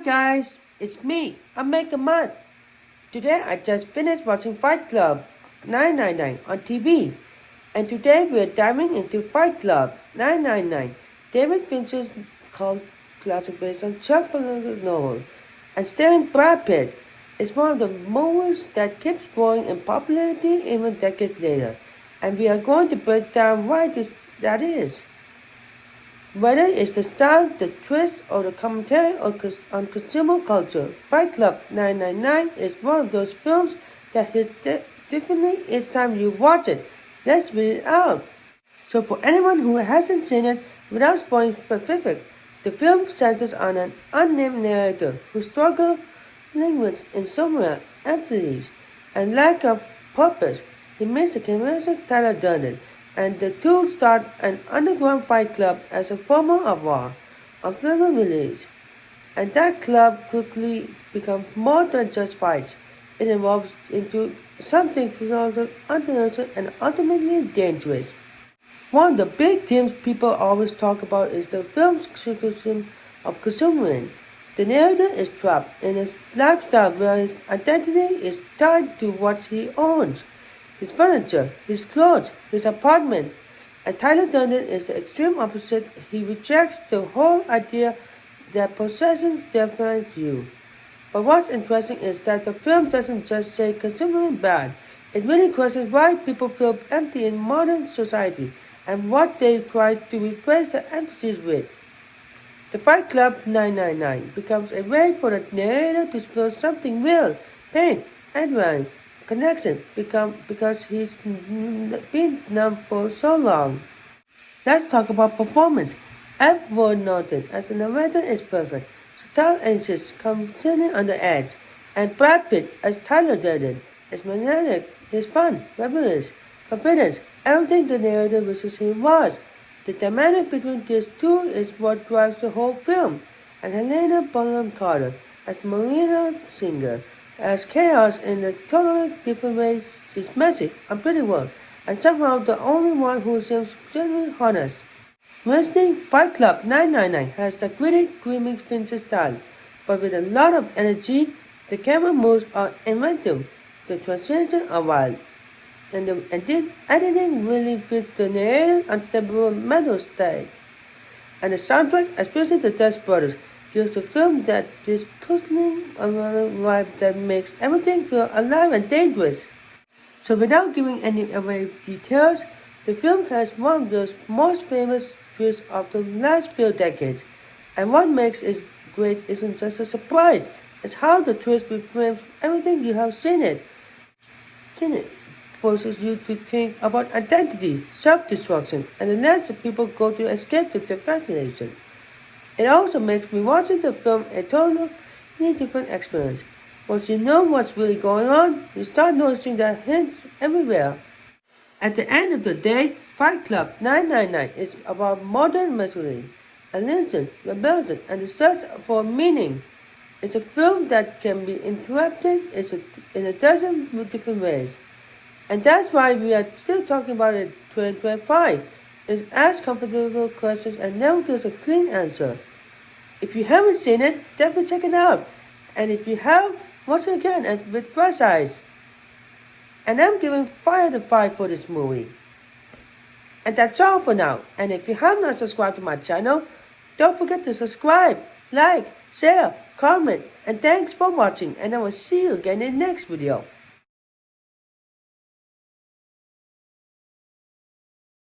guys, it's me, Omega Mud. Today I just finished watching Fight Club 999 on TV. And today we are diving into Fight Club 999, David Fincher's cult classic based on Chuck Palahniuk's novel. And starring Brad Pitt, it's one of the movies that keeps growing in popularity even decades later. And we are going to break down why that is. Whether it's the style, the twist, or the commentary on consumer culture, Fight Club 999 is one of those films that hits differently each time you watch it. Let's read it out. So for anyone who hasn't seen it, without spoiling specific, the film centers on an unnamed narrator who struggles with insomnia, emptiness, and lack of purpose. He meets the comedian Tyler Durden, and the two start an underground fight club as a form of war on film release. And that club quickly becomes more than just fights. It evolves into something physical, unnatural, and ultimately dangerous. One of the big themes people always talk about is the film's criticism of consumerism. The narrator is trapped in his lifestyle where his identity is tied to what he owns. His furniture, his clothes, his apartment. And Tyler Durden is the extreme opposite. He rejects the whole idea that possessions define you. But what's interesting is that the film doesn't just say consumerism bad. It really questions why people feel empty in modern society and what they try to replace the emphasis with. The Fight Club 999 becomes a way for the narrator to feel something real, pain, adrenaline, connection because he's been numb for so long. Let's talk about performance. Edward Norton as the narrator is perfect. Star anxious, completely on the edge, and Brad Pitt as Tyler Durden is magnetic. He's fun, rebellious, confident, everything the narrator wishes he was. The dynamic between these two is what drives the whole film. And Helena Bonham Carter as Marina Singer as chaos in a totally different ways. She's messy, unpredictable, and somehow the only one who seems genuinely honest. Wednesday, Fight Club 999 has the gritty, dreaming Fincher style, but with a lot of energy. The camera moves are inventive, the transitions are wild, and this editing really fits the narrator's unstable mental state. And the soundtrack, especially the Dust Brothers, gives the film this puzzling vibe that makes everything feel alive and dangerous. So without giving any away details, the film has one of the most famous twists of the last few decades. And what makes it great isn't just a surprise, it's how the twist reframes everything you have seen it. Forces you to think about identity, self-destruction, and the lengths that people go to escape their fascination. It also makes me watching the film a totally different experience. Once you know what's really going on, you start noticing the hints everywhere. At the end of the day, Fight Club 999 is about modern masculinity, illusion, rebellion, and the search for meaning. It's a film that can be interpreted in a dozen different ways. And that's why we are still talking about it 2025. It asks comfortable questions and never gives a clean answer. If you haven't seen it, definitely check it out. And if you have, watch it again and with fresh eyes. And I'm giving 5 out of 5 for this movie. And that's all for now. And if you have not subscribed to my channel, don't forget to subscribe, like, share, comment, and thanks for watching. And I will see you again in the next video.